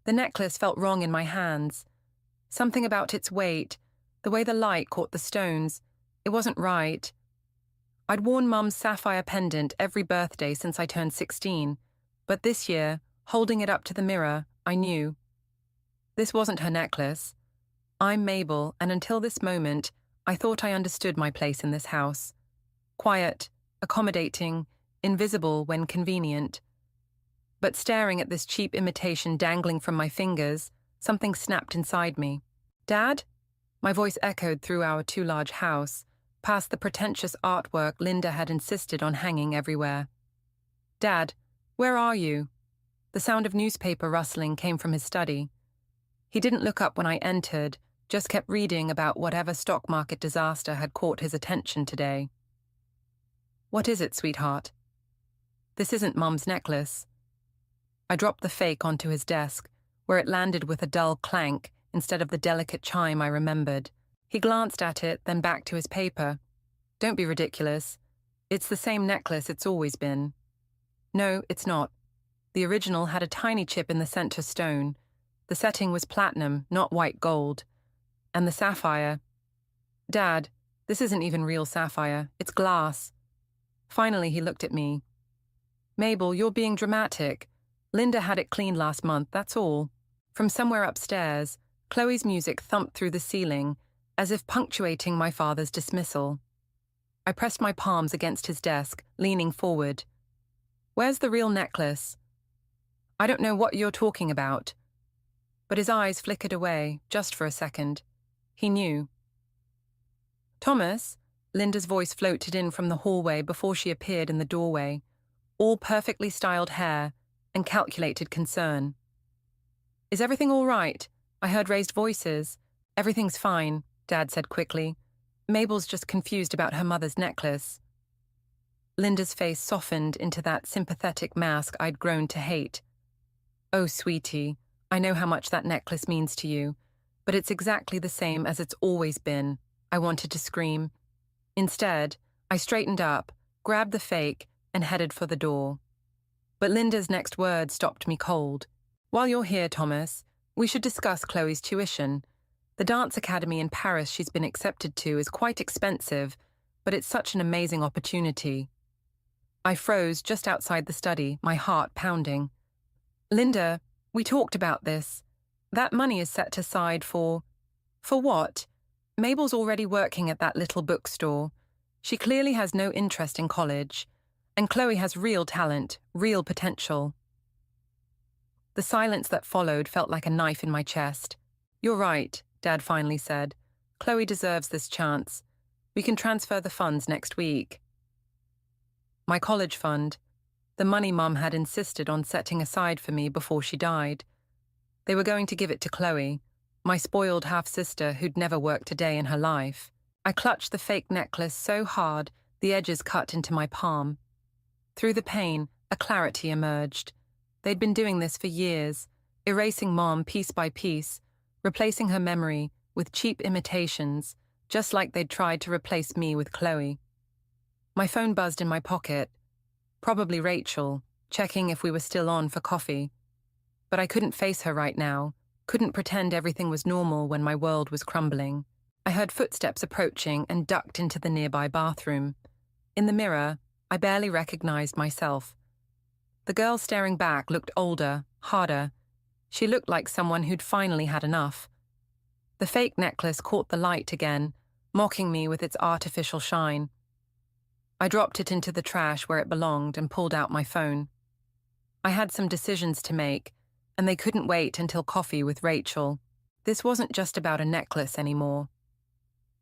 The necklace felt wrong in my hands. Something about its weight, the way the light caught the stones, it wasn't right. I'd worn Mum's sapphire pendant every birthday since I turned 16, but this year, holding it up to the mirror, I knew. This wasn't her necklace. I'm Mabel, and until this moment, I thought I understood my place in this house. Quiet, accommodating, invisible when convenient. But staring at this cheap imitation dangling from my fingers, something snapped inside me. "Dad?" My voice echoed through our too-large house, past the pretentious artwork Linda had insisted on hanging everywhere. "Dad, where are you?" The sound of newspaper rustling came from his study. He didn't look up when I entered, just kept reading about whatever stock market disaster had caught his attention today. "What is it, sweetheart?" "This isn't Mum's necklace." I dropped the fake onto his desk, where it landed with a dull clank instead of the delicate chime I remembered. He glanced at it, then back to his paper. "Don't be ridiculous. It's the same necklace it's always been." "No, it's not. The original had a tiny chip in the center stone. The setting was platinum, not white gold. And the sapphire... Dad, this isn't even real sapphire. It's glass." Finally, he looked at me. "Mabel, you're being dramatic. Linda had it cleaned last month, that's all." From somewhere upstairs, Chloe's music thumped through the ceiling, as if punctuating my father's dismissal. I pressed my palms against his desk, leaning forward. "Where's the real necklace?" "I don't know what you're talking about." But his eyes flickered away, just for a second. He knew. "Thomas," Linda's voice floated in from the hallway before she appeared in the doorway, all perfectly styled hair and calculated concern. "Is everything all right?" I heard raised voices. "Everything's fine," Dad said quickly. "Mabel's just confused about her mother's necklace." Linda's face softened into that sympathetic mask I'd grown to hate. "Oh, sweetie, I know how much that necklace means to you, but it's exactly the same as it's always been," I wanted to scream. Instead, I straightened up, grabbed the fake, and headed for the door. But Linda's next word stopped me cold. "While you're here, Thomas, we should discuss Chloe's tuition. The dance academy in Paris she's been accepted to is quite expensive, but it's such an amazing opportunity." I froze just outside the study, my heart pounding. "Linda, we talked about this. That money is set aside for..." "For what? Mabel's already working at that little bookstore. She clearly has no interest in college. And Chloe has real talent, real potential." The silence that followed felt like a knife in my chest. "You're right," Dad finally said. "Chloe deserves this chance. We can transfer the funds next week." My college fund, the money Mum had insisted on setting aside for me before she died. They were going to give it to Chloe, my spoiled half-sister who'd never worked a day in her life. I clutched the fake necklace so hard the edges cut into my palm. Through the pain, a clarity emerged. They'd been doing this for years, erasing Mom piece by piece, replacing her memory with cheap imitations, just like they'd tried to replace me with Chloe. My phone buzzed in my pocket. Probably Rachel, checking if we were still on for coffee. But I couldn't face her right now, couldn't pretend everything was normal when my world was crumbling. I heard footsteps approaching and ducked into the nearby bathroom. In the mirror, I barely recognized myself. The girl staring back looked older, harder. She looked like someone who'd finally had enough. The fake necklace caught the light again, mocking me with its artificial shine. I dropped it into the trash where it belonged and pulled out my phone. I had some decisions to make, and they couldn't wait until coffee with Rachel. This wasn't just about a necklace anymore.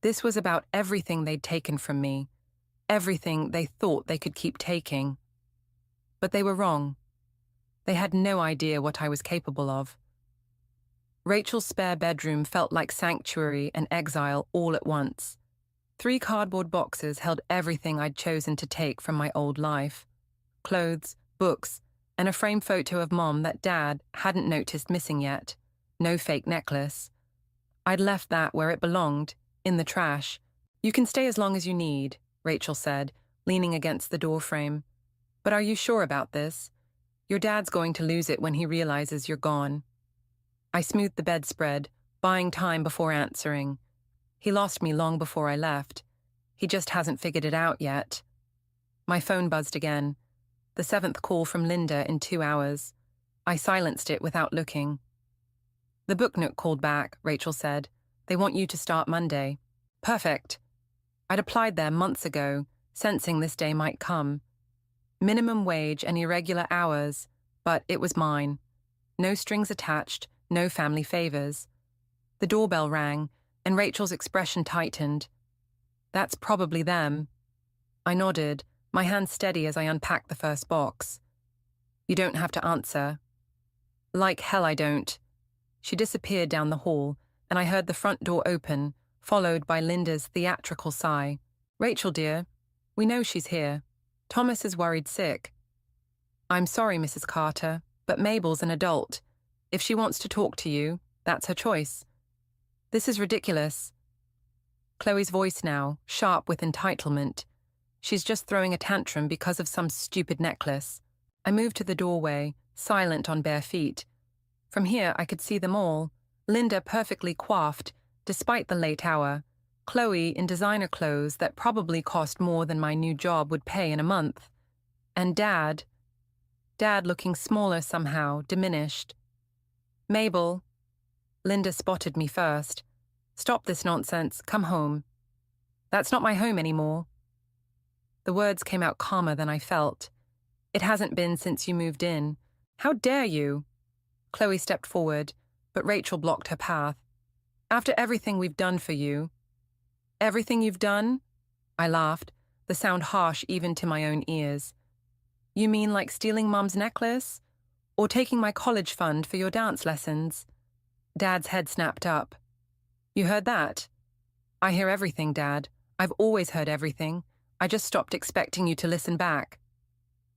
This was about everything they'd taken from me, everything they thought they could keep taking. But they were wrong. They had no idea what I was capable of. Rachel's spare bedroom felt like sanctuary and exile all at once. 3 cardboard boxes held everything I'd chosen to take from my old life. Clothes, books, and a framed photo of Mom that Dad hadn't noticed missing yet. No fake necklace. I'd left that where it belonged, in the trash. "You can stay as long as you need," Rachel said, leaning against the doorframe. "But are you sure about this? Your dad's going to lose it when he realizes you're gone." I smoothed the bedspread, buying time before answering. He lost me long before I left. He just hasn't figured it out yet. My phone buzzed again. The 7th call from Linda in 2 hours. I silenced it without looking. The Book Nook called back, Rachel said. They want you to start Monday. Perfect. I'd applied there months ago, sensing this day might come. Minimum wage and irregular hours, but it was mine. No strings attached, no family favors. The doorbell rang, and Rachel's expression tightened. That's probably them. I nodded, my hand steady as I unpacked the first box. You don't have to answer. Like hell I don't. She disappeared down the hall, and I heard the front door open, followed by Linda's theatrical sigh. Rachel, dear, we know she's here. Thomas is worried sick. I'm sorry, Mrs. Carter, but Mabel's an adult. If she wants to talk to you, that's her choice. This is ridiculous. Chloe's voice now, sharp with entitlement. She's just throwing a tantrum because of some stupid necklace. I moved to the doorway, silent on bare feet. From here I could see them all. Linda perfectly coiffed, despite the late hour. Chloe in designer clothes that probably cost more than my new job would pay in a month. And Dad looking smaller somehow, diminished. Mabel. Linda spotted me first. Stop this nonsense, come home. That's not my home anymore. The words came out calmer than I felt. It hasn't been since you moved in. How dare you? Chloe stepped forward, but Rachel blocked her path. After everything we've done for you. Everything you've done? I laughed, the sound harsh even to my own ears. You mean like stealing Mum's necklace? Or taking my college fund for your dance lessons? Dad's head snapped up. You heard that? I hear everything, Dad. I've always heard everything. I just stopped expecting you to listen back.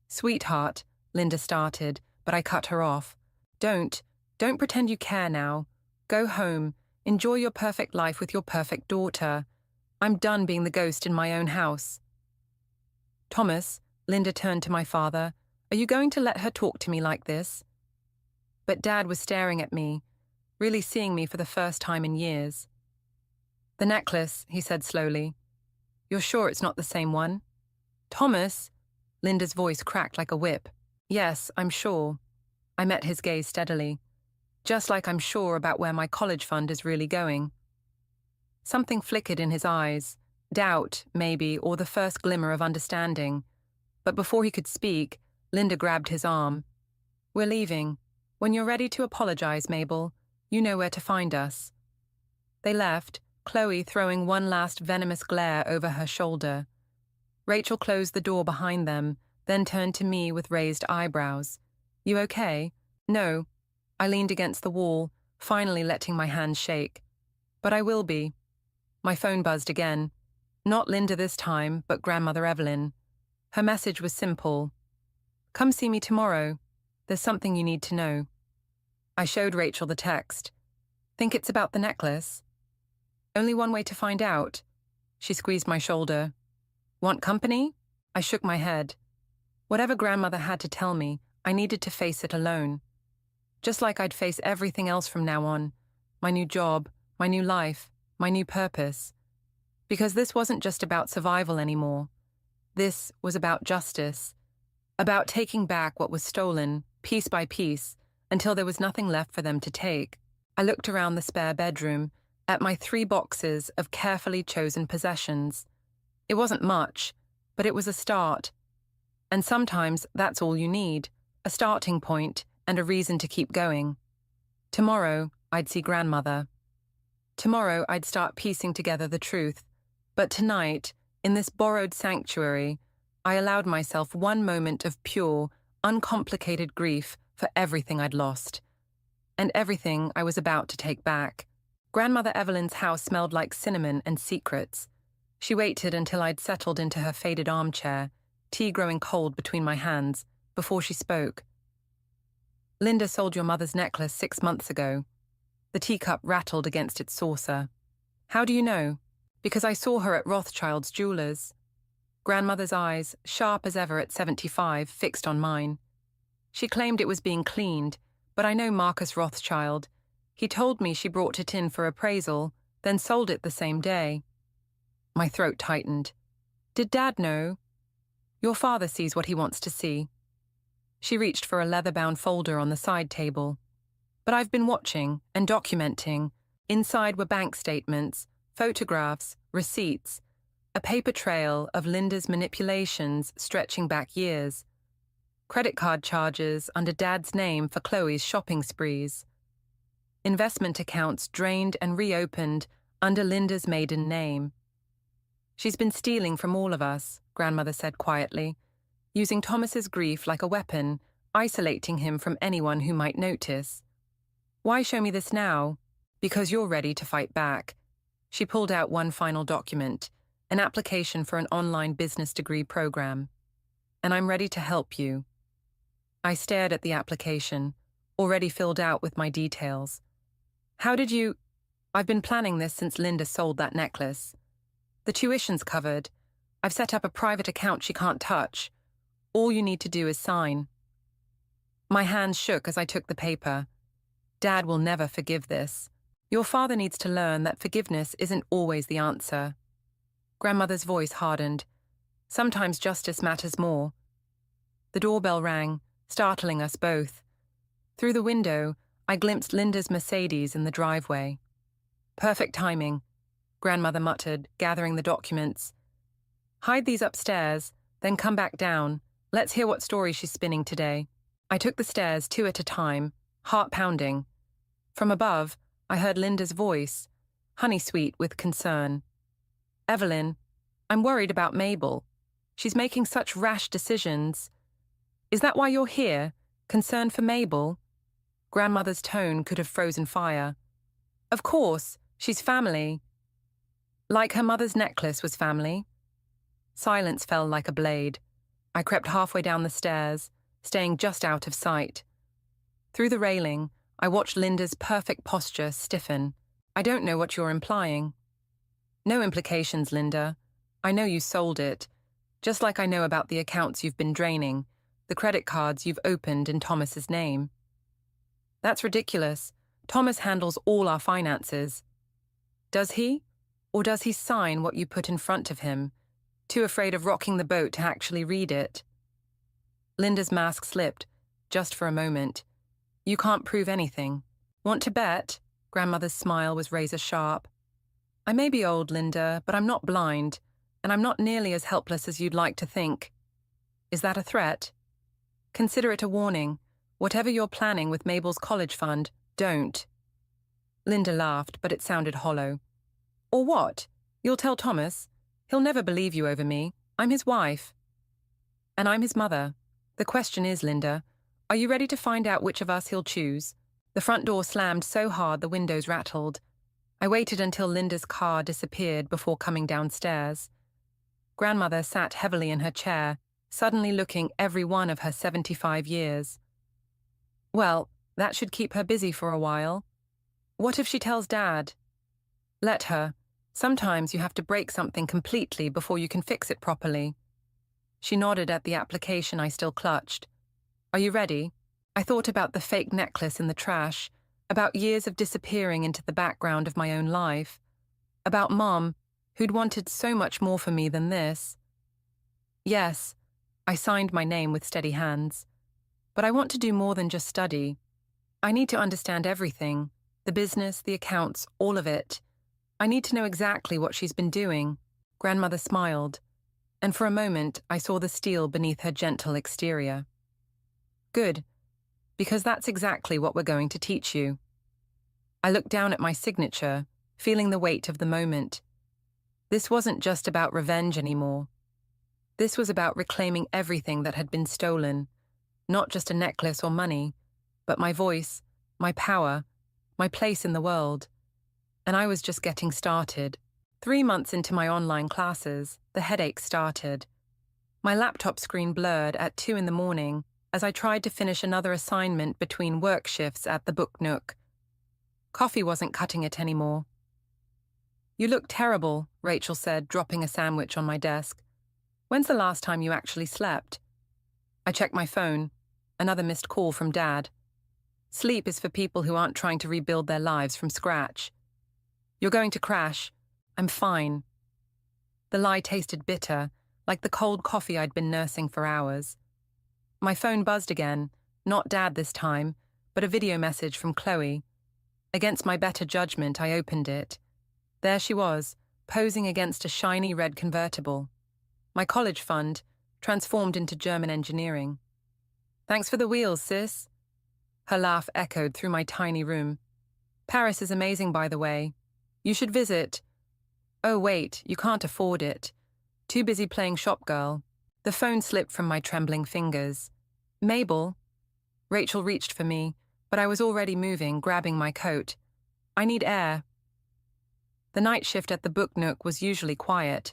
Sweetheart, Linda started, but I cut her off. Don't pretend you care now. Go home. Enjoy your perfect life with your perfect daughter. I'm done being the ghost in my own house. Thomas, Linda turned to my father, are you going to let her talk to me like this? But Dad was staring at me, really seeing me for the first time in years. The necklace, he said slowly. You're sure it's not the same one? Thomas, Linda's voice cracked like a whip. Yes, I'm sure. I met his gaze steadily. Just like I'm sure about where my college fund is really going. Something flickered in his eyes, doubt, maybe, or the first glimmer of understanding. But before he could speak, Linda grabbed his arm. We're leaving. When you're ready to apologize, Mabel, you know where to find us. They left, Chloe throwing one last venomous glare over her shoulder. Rachel closed the door behind them, then turned to me with raised eyebrows. You okay? No. I leaned against the wall, finally letting my hands shake. But I will be. My phone buzzed again. Not Linda this time, but Grandmother Evelyn. Her message was simple. Come see me tomorrow. There's something you need to know. I showed Rachel the text. Think it's about the necklace? Only one way to find out. She squeezed my shoulder. Want company? I shook my head. Whatever Grandmother had to tell me, I needed to face it alone. Just like I'd face everything else from now on. My new job, my new life, my new purpose. Because this wasn't just about survival anymore. This was about justice. About taking back what was stolen, piece by piece, until there was nothing left for them to take. I looked around the spare bedroom, at my 3 boxes of carefully chosen possessions. It wasn't much, but it was a start. And sometimes that's all you need, a starting point and a reason to keep going. Tomorrow, I'd see Grandmother. Tomorrow, I'd start piecing together the truth. But tonight, in this borrowed sanctuary, I allowed myself one moment of pure, uncomplicated grief for everything I'd lost. And everything I was about to take back. Grandmother Evelyn's house smelled like cinnamon and secrets. She waited until I'd settled into her faded armchair, tea growing cold between my hands, before she spoke. Linda sold your mother's necklace 6 months ago. The teacup rattled against its saucer. How do you know? Because I saw her at Rothschild's jewelers. Grandmother's eyes, sharp as ever at 75, fixed on mine. She claimed it was being cleaned, but I know Marcus Rothschild. He told me she brought it in for appraisal, then sold it the same day. My throat tightened. Did Dad know? Your father sees what he wants to see. She reached for a leather-bound folder on the side table. But I've been watching and documenting. Inside were bank statements, photographs, receipts, a paper trail of Linda's manipulations stretching back years. Credit card charges under Dad's name for Chloe's shopping sprees. Investment accounts drained and reopened under Linda's maiden name. She's been stealing from all of us, Grandmother said quietly, using Thomas's grief like a weapon, isolating him from anyone who might notice. Why show me this now? Because you're ready to fight back. She pulled out one final document, an application for an online business degree program. And I'm ready to help you. I stared at the application, already filled out with my details. How did you... I've been planning this since Linda sold that necklace. The tuition's covered. I've set up a private account she can't touch. All you need to do is sign. My hands shook as I took the paper. Dad will never forgive this. Your father needs to learn that forgiveness isn't always the answer. Grandmother's voice hardened. Sometimes justice matters more. The doorbell rang, startling us both. Through the window, I glimpsed Linda's Mercedes in the driveway. Perfect timing, Grandmother muttered, gathering the documents. Hide these upstairs, then come back down. Let's hear what story she's spinning today. I took the stairs 2 at a time, heart pounding. From above, I heard Linda's voice, honey-sweet with concern. Evelyn, I'm worried about Mabel. She's making such rash decisions. Is that why you're here? Concerned for Mabel? Grandmother's tone could have frozen fire. Of course, she's family. Like her mother's necklace was family. Silence fell like a blade. I crept halfway down the stairs, staying just out of sight. Through the railing, I watched Linda's perfect posture stiffen. I don't know what you're implying. No implications, Linda. I know you sold it, just like I know about the accounts you've been draining, the credit cards you've opened in Thomas's name. That's ridiculous. Thomas handles all our finances. Does he? Or does he sign what you put in front of him, too afraid of rocking the boat to actually read it? Linda's mask slipped, just for a moment. You can't prove anything. Want to bet? Grandmother's smile was razor-sharp. I may be old, Linda, but I'm not blind, and I'm not nearly as helpless as you'd like to think. Is that a threat? Consider it a warning. Whatever you're planning with Mabel's college fund, don't. Linda laughed, but it sounded hollow. Or what? You'll tell Thomas? He'll never believe you over me. I'm his wife. And I'm his mother. The question is, Linda, are you ready to find out which of us he'll choose? The front door slammed so hard the windows rattled. I waited until Linda's car disappeared before coming downstairs. Grandmother sat heavily in her chair, suddenly looking every one of her 75 years. Well, that should keep her busy for a while. What if she tells Dad? Let her. Sometimes you have to break something completely before you can fix it properly. She nodded at the application I still clutched. Are you ready? I thought about the fake necklace in the trash, about years of disappearing into the background of my own life, about Mom, who'd wanted so much more for me than this. Yes, I signed my name with steady hands. But I want to do more than just study. I need to understand everything, the business, the accounts, all of it. I need to know exactly what she's been doing. Grandmother smiled, and for a moment I saw the steel beneath her gentle exterior. Good, because that's exactly what we're going to teach you. I looked down at my signature, feeling the weight of the moment. This wasn't just about revenge anymore. This was about reclaiming everything that had been stolen, not just a necklace or money, but my voice, my power, my place in the world. And I was just getting started. 3 months into my online classes, the headache started. My laptop screen blurred at 2 a.m. as I tried to finish another assignment between work shifts at the Book Nook. Coffee wasn't cutting it anymore. You look terrible, Rachel said, dropping a sandwich on my desk. When's the last time you actually slept? I checked my phone. Another missed call from Dad. Sleep is for people who aren't trying to rebuild their lives from scratch. You're going to crash. I'm fine. The lie tasted bitter, like the cold coffee I'd been nursing for hours. My phone buzzed again, not Dad this time, but a video message from Chloe. Against my better judgment, I opened it. There she was, posing against a shiny red convertible. My college fund, transformed into German engineering. Thanks for the wheels, sis. Her laugh echoed through my tiny room. Paris is amazing, by the way. You should visit. Oh, wait, you can't afford it. Too busy playing shop girl. The phone slipped from my trembling fingers. Mabel? Rachel reached for me, but I was already moving, grabbing my coat. I need air. The night shift at the book nook was usually quiet,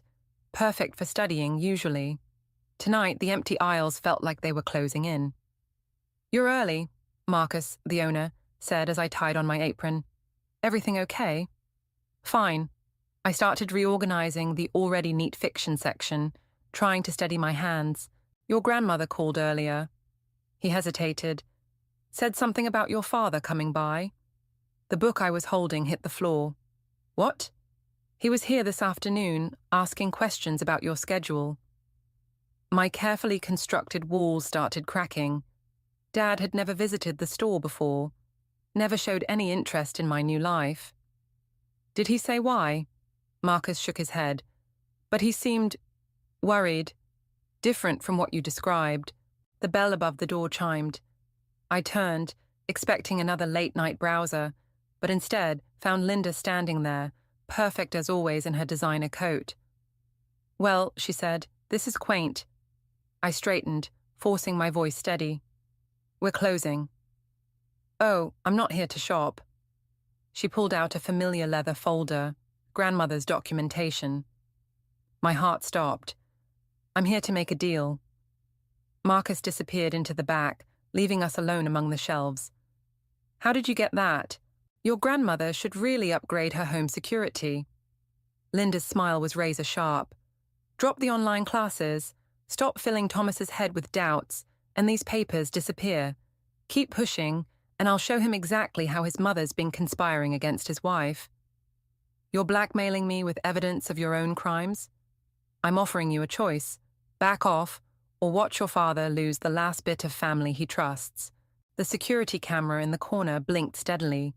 perfect for studying, usually. Tonight, the empty aisles felt like they were closing in. You're early, Marcus, the owner, said as I tied on my apron. Everything okay? Fine. I started reorganizing the already neat fiction section, trying to steady my hands. Your grandmother called earlier. He hesitated. Said something about your father coming by. The book I was holding hit the floor. What? He was here this afternoon, asking questions about your schedule. My carefully constructed walls started cracking. Dad had never visited the store before, never showed any interest in my new life. Did he say why? Marcus shook his head, but he seemed worried, different from what you described. The bell above the door chimed. I turned, expecting another late-night browser, but instead found Linda standing there, perfect as always in her designer coat. Well, she said, this is quaint. I straightened, forcing my voice steady. We're closing. Oh, I'm not here to shop. She pulled out a familiar leather folder, grandmother's documentation. My heart stopped. I'm here to make a deal. Marcus disappeared into the back, leaving us alone among the shelves. How did you get that? Your grandmother should really upgrade her home security. Linda's smile was razor sharp. Drop the online classes, stop filling Thomas's head with doubts, and these papers disappear. Keep pushing, and I'll show him exactly how his mother's been conspiring against his wife. You're blackmailing me with evidence of your own crimes? I'm offering you a choice. Back off, or watch your father lose the last bit of family he trusts. The security camera in the corner blinked steadily.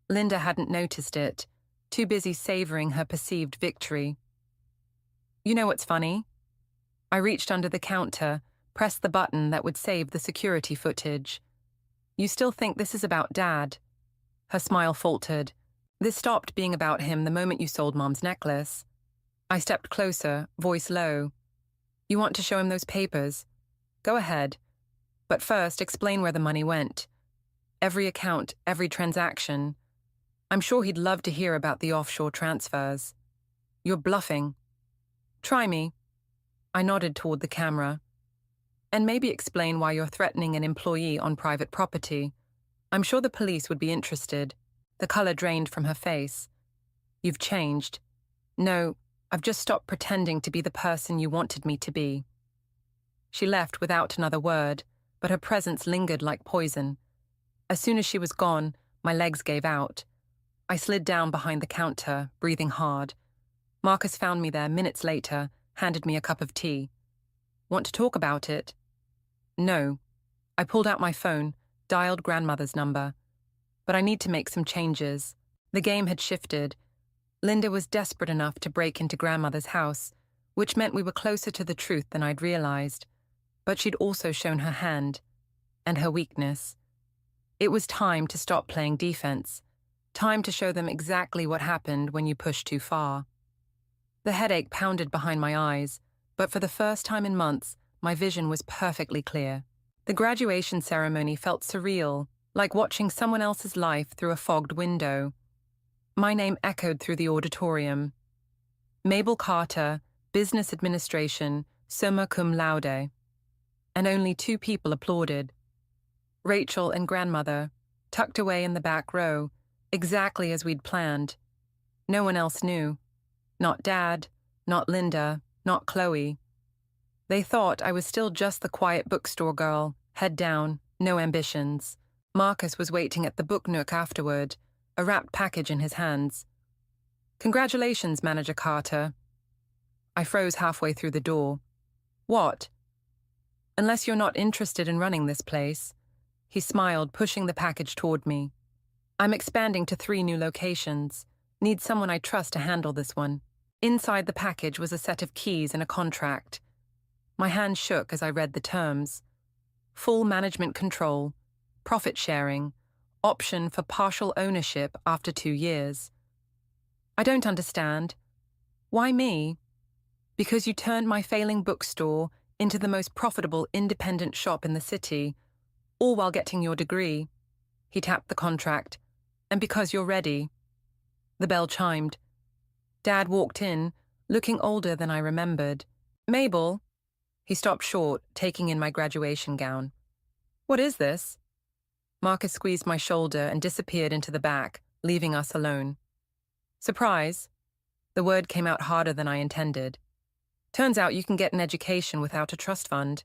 Linda hadn't noticed it, too busy savoring her perceived victory. You know what's funny? I reached under the counter, pressed the button that would save the security footage. You still think this is about Dad? Her smile faltered. This stopped being about him the moment you sold Mom's necklace. I stepped closer, voice low. You want to show him those papers? Go ahead. But first, explain where the money went. Every account, every transaction. I'm sure he'd love to hear about the offshore transfers. You're bluffing. Try me. I nodded toward the camera. And maybe explain why you're threatening an employee on private property. I'm sure the police would be interested. The color drained from her face. You've changed. No, I've just stopped pretending to be the person you wanted me to be. She left without another word, but her presence lingered like poison. As soon as she was gone, my legs gave out. I slid down behind the counter, breathing hard. Marcus found me there minutes later, handed me a cup of tea. Want to talk about it? No. I pulled out my phone, dialed grandmother's number. But I need to make some changes. The game had shifted. Linda was desperate enough to break into grandmother's house, which meant we were closer to the truth than I'd realized. But she'd also shown her hand, and her weakness. It was time to stop playing defense. Time to show them exactly what happened when you push too far. The headache pounded behind my eyes, but for the first time in months, my vision was perfectly clear. The graduation ceremony felt surreal, like watching someone else's life through a fogged window. My name echoed through the auditorium. Mabel Carter, Business Administration, summa cum laude. And only 2 people applauded. Rachel and grandmother, tucked away in the back row, exactly as we'd planned. No one else knew. Not Dad, not Linda, not Chloe. They thought I was still just the quiet bookstore girl, head down, no ambitions. Marcus was waiting at the book nook afterward, a wrapped package in his hands. "Congratulations, Manager Carter." I froze halfway through the door. "What?" "Unless you're not interested in running this place." He smiled, pushing the package toward me. "I'm expanding to 3 new locations. Need someone I trust to handle this one." Inside the package was a set of keys and a contract. My hand shook as I read the terms. Full management control, profit sharing, option for partial ownership after 2 years. "I don't understand. Why me?" "Because you turned my failing bookstore into the most profitable independent shop in the city, all while getting your degree." He tapped the contract. "And because you're ready." The bell chimed. Dad walked in, looking older than I remembered. "Mabel." He stopped short, taking in my graduation gown. "What is this?" Marcus squeezed my shoulder and disappeared into the back, leaving us alone. "Surprise." The word came out harder than I intended. "Turns out you can get an education without a trust fund."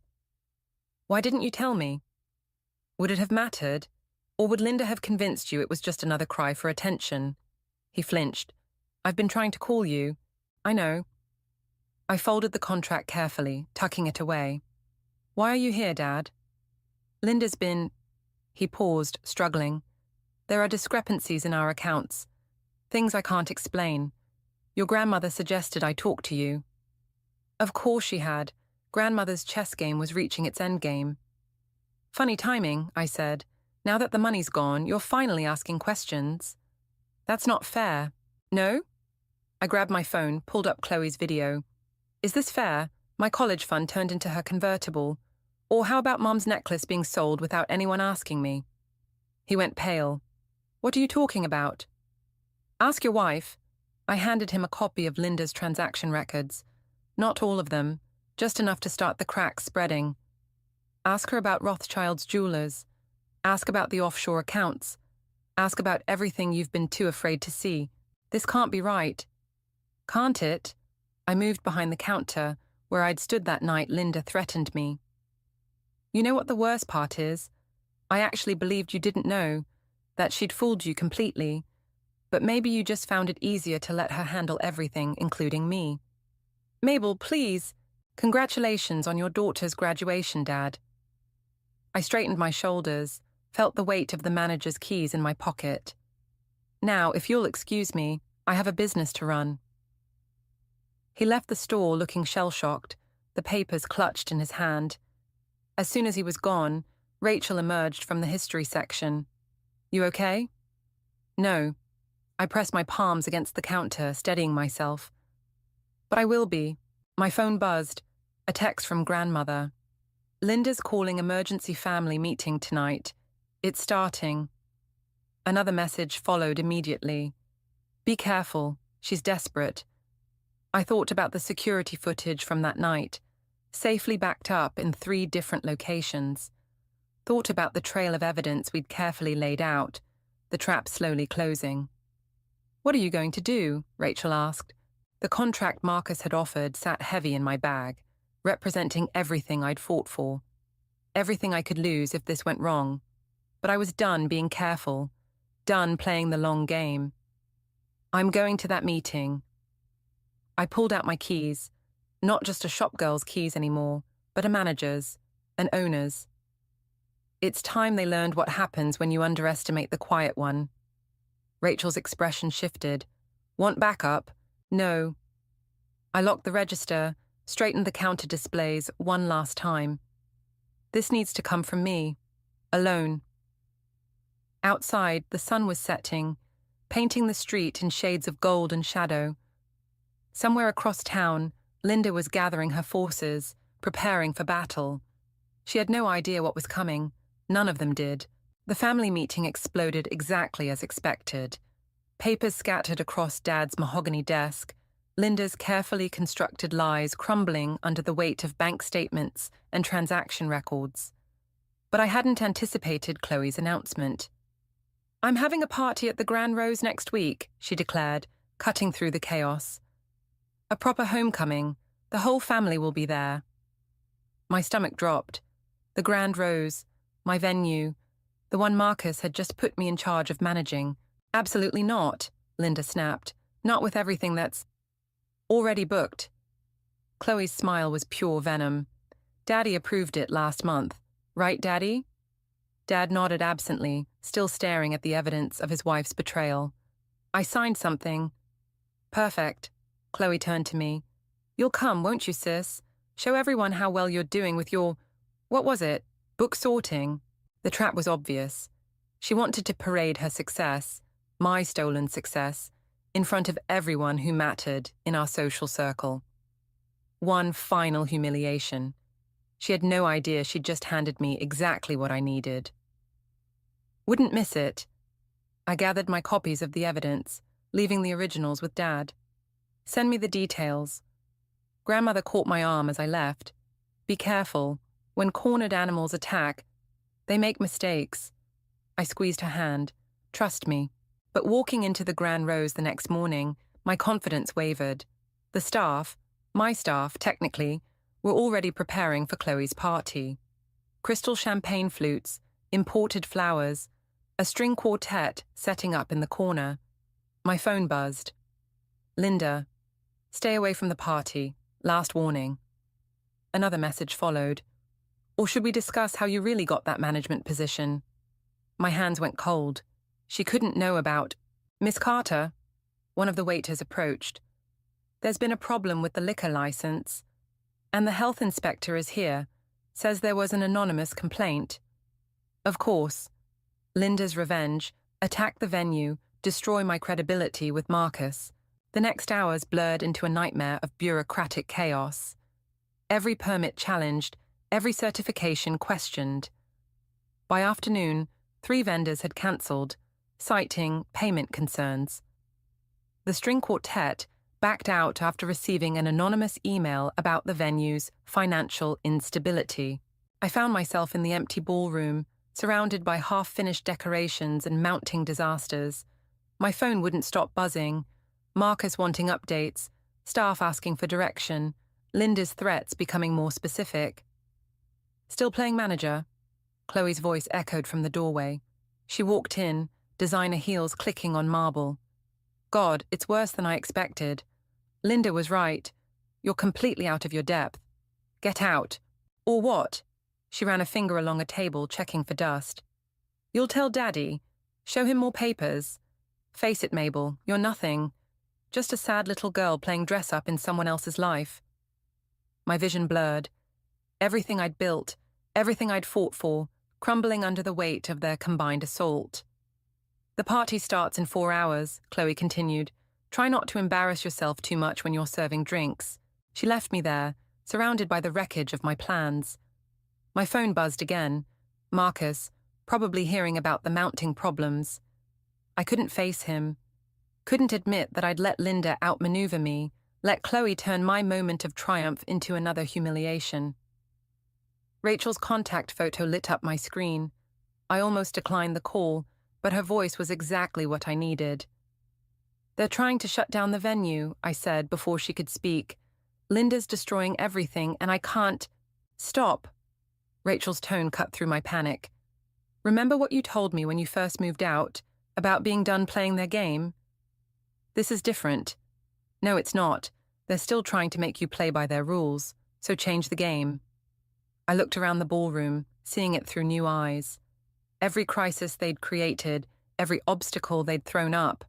"Why didn't you tell me?" "Would it have mattered? Or would Linda have convinced you it was just another cry for attention?" He flinched. "I've been trying to call you." "I know." I folded the contract carefully, tucking it away. "Why are you here, Dad?" "Linda's been—" He paused, struggling. "There are discrepancies in our accounts. Things I can't explain. Your grandmother suggested I talk to you." Of course she had. Grandmother's chess game was reaching its endgame. "Funny timing," I said. "Now that the money's gone, you're finally asking questions." "That's not fair." "No?" I grabbed my phone, pulled up Chloe's video. "Is this fair? My college fund turned into her convertible. Or how about Mom's necklace being sold without anyone asking me?" He went pale. "What are you talking about?" "Ask your wife." I handed him a copy of Linda's transaction records. Not all of them, just enough to start the cracks spreading. "Ask her about Rothschild's jewelers. Ask about the offshore accounts. Ask about everything you've been too afraid to see. This can't be right." "Can't it?" I moved behind the counter, where I'd stood that night Linda threatened me. "You know what the worst part is? I actually believed you didn't know, that she'd fooled you completely. But maybe you just found it easier to let her handle everything, including me." "Mabel, please. Congratulations on your daughter's graduation, Dad." I straightened my shoulders, felt the weight of the manager's keys in my pocket. "Now, if you'll excuse me, I have a business to run." He left the store looking shell-shocked, the papers clutched in his hand. As soon as he was gone, Rachel emerged from the history section. "You okay?" "No." I pressed my palms against the counter, steadying myself. "But I will be." My phone buzzed. A text from grandmother. "Linda's calling emergency family meeting tonight. It's starting." Another message followed immediately. "Be careful. She's desperate." I thought about the security footage from that night, safely backed up in 3 different locations. Thought about the trail of evidence we'd carefully laid out, the trap slowly closing. "What are you going to do?" Rachel asked. The contract Marcus had offered sat heavy in my bag, representing everything I'd fought for. Everything I could lose if this went wrong. But I was done being careful, done playing the long game. "I'm going to that meeting." I pulled out my keys, not just a shop girl's keys anymore, but a manager's, an owner's. It's time they learned what happens when you underestimate the quiet one. Rachel's expression shifted. "Want backup?" "No." I locked the register, straightened the counter displays one last time. "This needs to come from me. Alone." Outside, the sun was setting, painting the street in shades of gold and shadow. Somewhere across town, Linda was gathering her forces, preparing for battle. She had no idea what was coming. None of them did. The family meeting exploded exactly as expected. Papers scattered across Dad's mahogany desk, Linda's carefully constructed lies crumbling under the weight of bank statements and transaction records. But I hadn't anticipated Chloe's announcement. "I'm having a party at the Grand Rose next week," she declared, cutting through the chaos. "A proper homecoming. The whole family will be there." My stomach dropped. The Grand Rose, my venue, The one Marcus had just put me in charge of managing. Absolutely not, Linda snapped. Not with everything that's already booked. Chloe's smile was pure venom. Daddy approved it last month. Right, Daddy? Dad nodded absently, still staring at the evidence of his wife's betrayal. I signed something. Perfect. Chloe turned to me. You'll come, won't you, sis? Show everyone how well you're doing with your, what was it, book sorting? The trap was obvious. She wanted to parade her success, my stolen success, in front of everyone who mattered in our social circle. One final humiliation. She had no idea she'd just handed me exactly what I needed. Wouldn't miss it. I gathered my copies of the evidence, leaving the originals with Dad. Send me the details. Grandmother caught my arm as I left. Be careful. When cornered animals attack, they make mistakes. I squeezed her hand. Trust me. But walking into the Grand Rose the next morning, my confidence wavered. The staff, my staff, technically, were already preparing for Chloe's party. Crystal champagne flutes, imported flowers, a string quartet setting up in the corner. My phone buzzed. Linda, stay away from the party. Last warning. Another message followed. Or should we discuss how you really got that management position? My hands went cold. She couldn't know about. Miss Carter? One of the waiters approached. There's been a problem with the liquor license. And the health inspector is here. Says there was an anonymous complaint. Of course. Linda's revenge. Attack the venue. Destroy my credibility with Marcus. The next hours blurred into a nightmare of bureaucratic chaos. Every permit challenged, every certification questioned. By afternoon, 3 vendors had cancelled, citing payment concerns. The string quartet backed out after receiving an anonymous email about the venue's financial instability. I found myself in the empty ballroom, surrounded by half-finished decorations and mounting disasters. My phone wouldn't stop buzzing. Marcus wanting updates, staff asking for direction, Linda's threats becoming more specific. Still playing manager? Chloe's voice echoed from the doorway. She walked in, designer heels clicking on marble. God, it's worse than I expected. Linda was right. You're completely out of your depth. Get out. Or what? She ran a finger along a table, checking for dust. You'll tell Daddy. Show him more papers. Face it, Mabel, you're nothing. Just a sad little girl playing dress-up in someone else's life. My vision blurred. Everything I'd built, everything I'd fought for, crumbling under the weight of their combined assault. The party starts in 4 hours, Chloe continued. Try not to embarrass yourself too much when you're serving drinks. She left me there, surrounded by the wreckage of my plans. My phone buzzed again. Marcus, probably hearing about the mounting problems. I couldn't face him. Couldn't admit that I'd let Linda outmaneuver me, let Chloe turn my moment of triumph into another humiliation. Rachel's contact photo lit up my screen. I almost declined the call, but her voice was exactly what I needed. They're trying to shut down the venue, I said before she could speak. Linda's destroying everything, and I can't. Stop. Rachel's tone cut through my panic. Remember what you told me when you first moved out, about being done playing their game? This is different. No, it's not. They're still trying to make you play by their rules, so change the game. I looked around the ballroom, seeing it through new eyes. Every crisis they'd created, every obstacle they'd thrown up.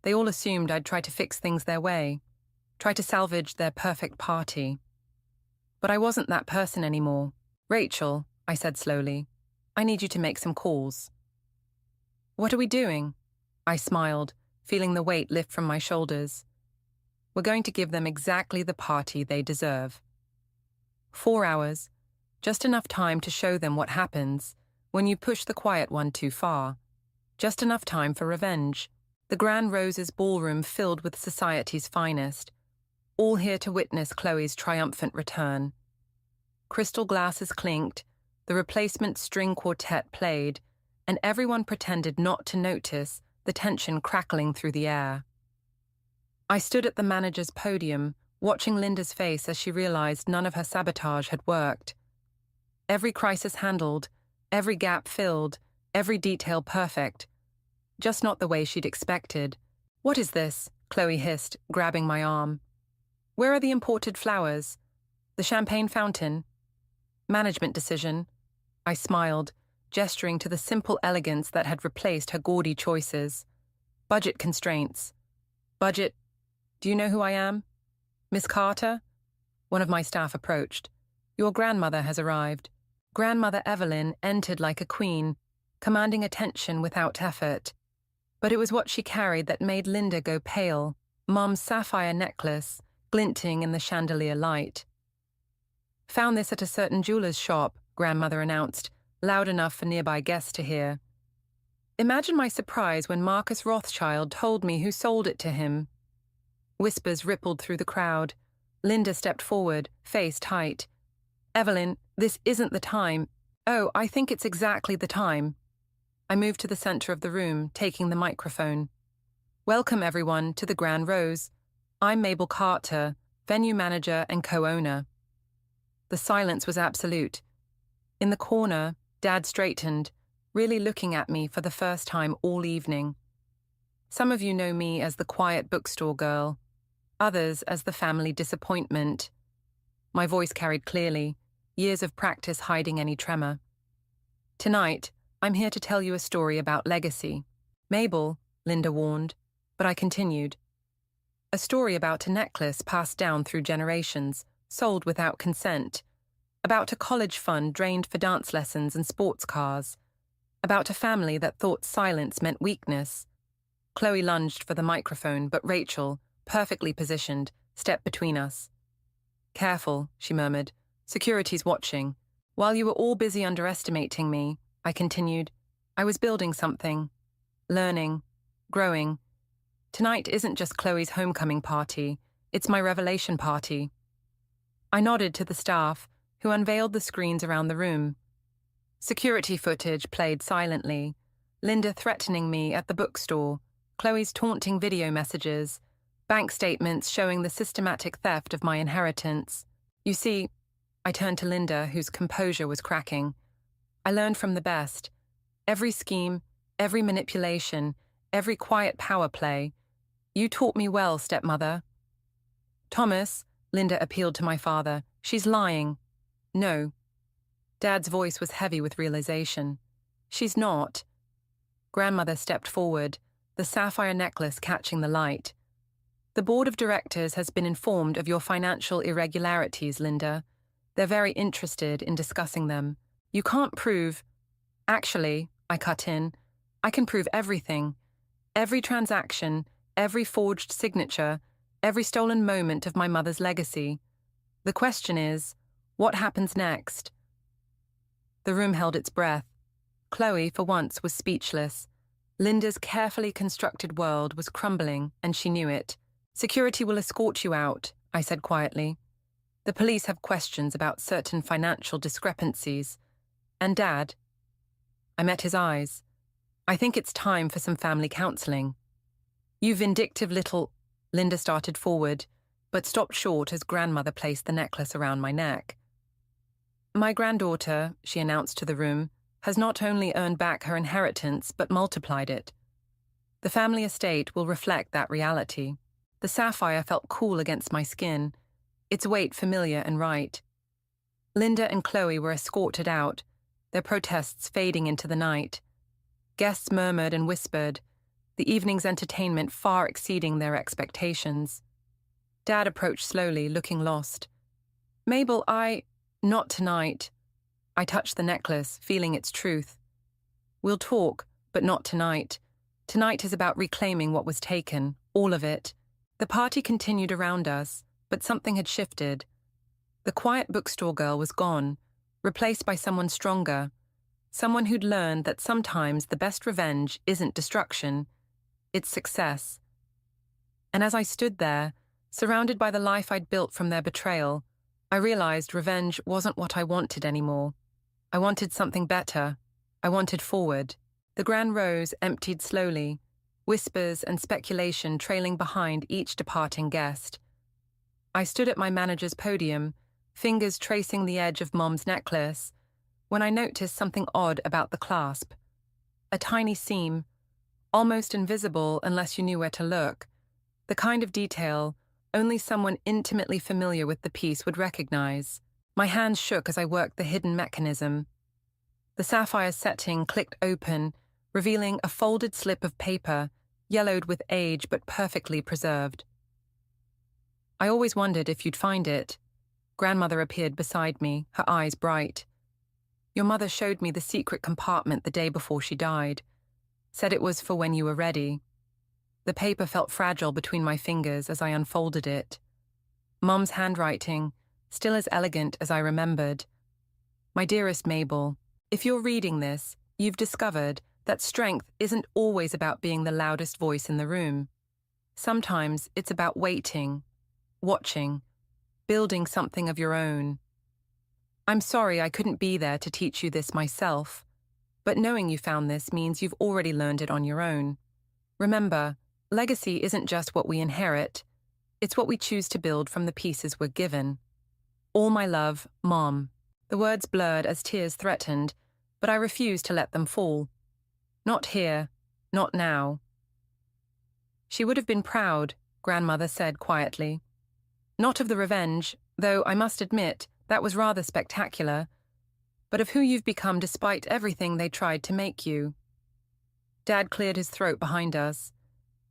They all assumed I'd try to fix things their way, try to salvage their perfect party. But I wasn't that person anymore. Rachel, I said slowly, I need you to make some calls. What are we doing? I smiled, feeling the weight lift from my shoulders. We're going to give them exactly the party they deserve. 4 hours, just enough time to show them what happens when you push the quiet one too far. Just enough time for revenge. The Grand Rose's ballroom filled with society's finest, all here to witness Chloe's triumphant return. Crystal glasses clinked, the replacement string quartet played, and everyone pretended not to notice the tension crackling through the air. I stood at the manager's podium, watching Linda's face as she realized none of her sabotage had worked. Every crisis handled, every gap filled, every detail perfect, just not the way she'd expected. "What is this?" Chloe hissed, grabbing my arm. "Where are the imported flowers? The champagne fountain?" "Management decision." I smiled, gesturing to the simple elegance that had replaced her gaudy choices. "Budget constraints." "Budget? Do you know who I am?" "Miss Carter?" One of my staff approached. "Your grandmother has arrived." Grandmother Evelyn entered like a queen, commanding attention without effort. But it was what she carried that made Linda go pale, Mom's sapphire necklace glinting in the chandelier light. "Found this at a certain jeweler's shop," Grandmother announced, loud enough for nearby guests to hear. Imagine my surprise when Marcus Rothschild told me who sold it to him. Whispers rippled through the crowd. Linda stepped forward, face tight. "Evelyn, this isn't the time." "Oh, I think it's exactly the time." I moved to the center of the room, taking the microphone. "Welcome, everyone, to the Grand Rose. I'm Mabel Carter, venue manager and co-owner." The silence was absolute. In the corner, Dad straightened, really looking at me for the first time all evening. Some of you know me as the quiet bookstore girl, others as the family disappointment. My voice carried clearly, years of practice hiding any tremor. "Tonight, I'm here to tell you a story about legacy." "Mabel," Linda warned, but I continued. "A story about a necklace passed down through generations, sold without consent. About a college fund drained for dance lessons and sports cars. About a family that thought silence meant weakness." Chloe lunged for the microphone, but Rachel, perfectly positioned, stepped between us. "Careful," she murmured. "Security's watching." "While you were all busy underestimating me," I continued, "I was building something. Learning. Growing. Tonight isn't just Chloe's homecoming party, it's my revelation party." I nodded to the staff, who unveiled the screens around the room. Security footage played silently. Linda threatening me at the bookstore, Chloe's taunting video messages, bank statements showing the systematic theft of my inheritance. "You see," I turned to Linda, whose composure was cracking, "I learned from the best. Every scheme, every manipulation, every quiet power play. You taught me well, stepmother." "Thomas," Linda appealed to my father, "she's lying." "No." Dad's voice was heavy with realization. "She's not." Grandmother stepped forward, the sapphire necklace catching the light. "The board of directors has been informed of your financial irregularities, Linda. They're very interested in discussing them. You can't prove—" "Actually," I cut in, "I can prove everything. Every transaction, every forged signature, every stolen moment of my mother's legacy. The question is, what happens next?" The room held its breath. Chloe, for once, was speechless. Linda's carefully constructed world was crumbling, and she knew it. "Security will escort you out," I said quietly. "The police have questions about certain financial discrepancies. And Dad—" I met his eyes. "I think it's time for some family counseling." "You vindictive little—" Linda started forward, but stopped short as Grandmother placed the necklace around my neck. "My granddaughter," she announced to the room, "has not only earned back her inheritance but multiplied it. The family estate will reflect that reality." The sapphire felt cool against my skin, its weight familiar and right. Linda and Chloe were escorted out, their protests fading into the night. Guests murmured and whispered, the evening's entertainment far exceeding their expectations. Dad approached slowly, looking lost. "Mabel, Not tonight." I touched the necklace, feeling its truth. "We'll talk, but not tonight. Tonight is about reclaiming what was taken, all of it." The party continued around us, but something had shifted. The quiet bookstore girl was gone, replaced by someone stronger, someone who'd learned that sometimes the best revenge isn't destruction, it's success. And as I stood there, surrounded by the life I'd built from their betrayal, I realized revenge wasn't what I wanted anymore. I wanted something better. I wanted forward. The Grand Rose emptied slowly, whispers and speculation trailing behind each departing guest. I stood at my manager's podium, fingers tracing the edge of Mom's necklace, when I noticed something odd about the clasp. a tiny seam, almost invisible unless you knew where to look, the kind of detail only someone intimately familiar with the piece would recognize. My hands shook as I worked the hidden mechanism. The sapphire setting clicked open, revealing a folded slip of paper, yellowed with age but perfectly preserved. I always wondered if you'd find it. Grandmother appeared beside me, her eyes bright. Your mother showed me the secret compartment the day before she died. Said it was for when you were ready. The paper felt fragile between my fingers as I unfolded it. Mum's handwriting, still as elegant as I remembered. My dearest Mabel, if you're reading this, you've discovered that strength isn't always about being the loudest voice in the room. Sometimes it's about waiting, watching, building something of your own. I'm sorry I couldn't be there to teach you this myself, but knowing you found this means you've already learned it on your own. Remember, legacy isn't just what we inherit, it's what we choose to build from the pieces we're given. All my love, Mom. The words blurred as tears threatened, but I refused to let them fall. Not here, not now. She would have been proud, Grandmother said quietly. Not of the revenge, though I must admit that was rather spectacular, but of who you've become despite everything they tried to make you. Dad cleared his throat behind us.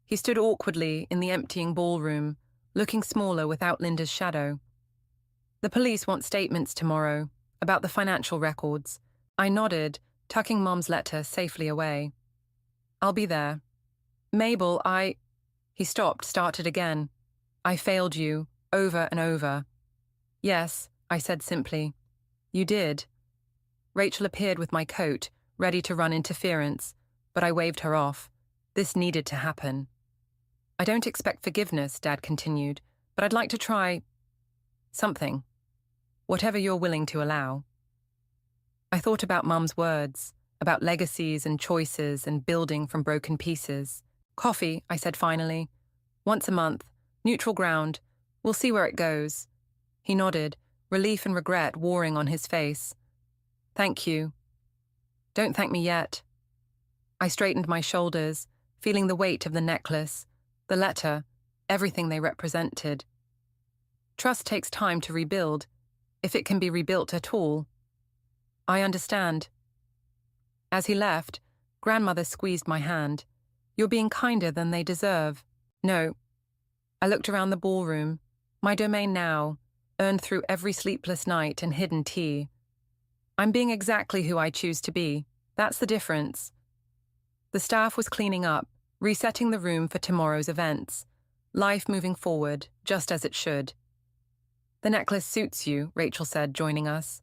He stood awkwardly in the emptying ballroom, looking smaller without Linda's shadow. The police want statements tomorrow about the financial records. I nodded, tucking Mom's letter safely away. I'll be there. Mabel, He stopped, started again. I failed you, over and over. Yes, I said simply. You did. Rachel appeared with my coat, ready to run interference, but I waved her off. This needed to happen. I don't expect forgiveness, Dad continued, but I'd like to try something. Whatever you're willing to allow. I thought about Mum's words, about legacies and choices and building from broken pieces. Coffee, I said finally. Once a month, neutral ground. We'll see where it goes. He nodded, relief and regret warring on his face. Thank you. Don't thank me yet. I straightened my shoulders, feeling the weight of the necklace, the letter, everything they represented. Trust takes time to rebuild, if it can be rebuilt at all. I understand. As he left, Grandmother squeezed my hand. You're being kinder than they deserve. No. I looked around the ballroom, my domain now, earned through every sleepless night and hidden tea. I'm being exactly who I choose to be. That's the difference. The staff was cleaning up, resetting the room for tomorrow's events. Life moving forward, just as it should. The necklace suits you, Rachel said, joining us.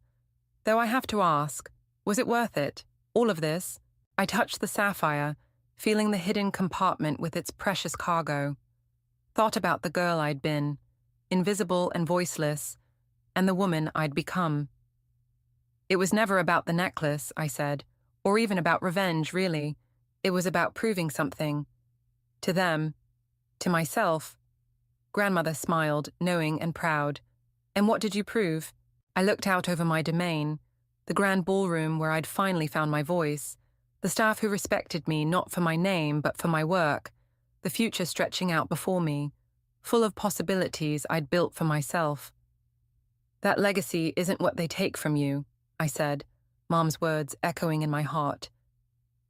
Though I have to ask, was it worth it? All of this? I touched the sapphire, feeling the hidden compartment with its precious cargo. Thought about the girl I'd been, invisible and voiceless, and the woman I'd become. It was never about the necklace, I said, or even about revenge, really. It was about proving something. To them. To myself. Grandmother smiled, knowing and proud. And what did you prove? I looked out over my domain, the grand ballroom where I'd finally found my voice, the staff who respected me not for my name but for my work, the future stretching out before me, full of possibilities I'd built for myself. That legacy isn't what they take from you, I said, Mom's words echoing in my heart.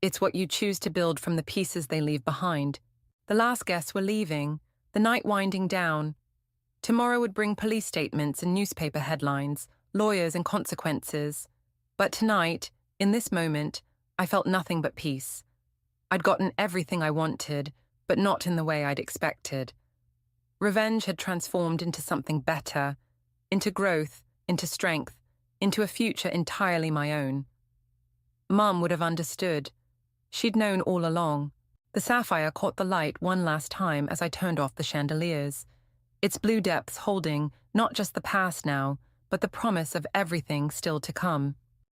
It's what you choose to build from the pieces they leave behind. The last guests were leaving, the night winding down. Tomorrow would bring police statements and newspaper headlines, lawyers and consequences. But tonight, in this moment, I felt nothing but peace. I'd gotten everything I wanted, but not in the way I'd expected. Revenge had transformed into something better, into growth, into strength, into a future entirely my own. Mum would have understood. She'd known all along. The sapphire caught the light one last time as I turned off the chandeliers, its blue depths holding not just the past now, but the promise of everything still to come.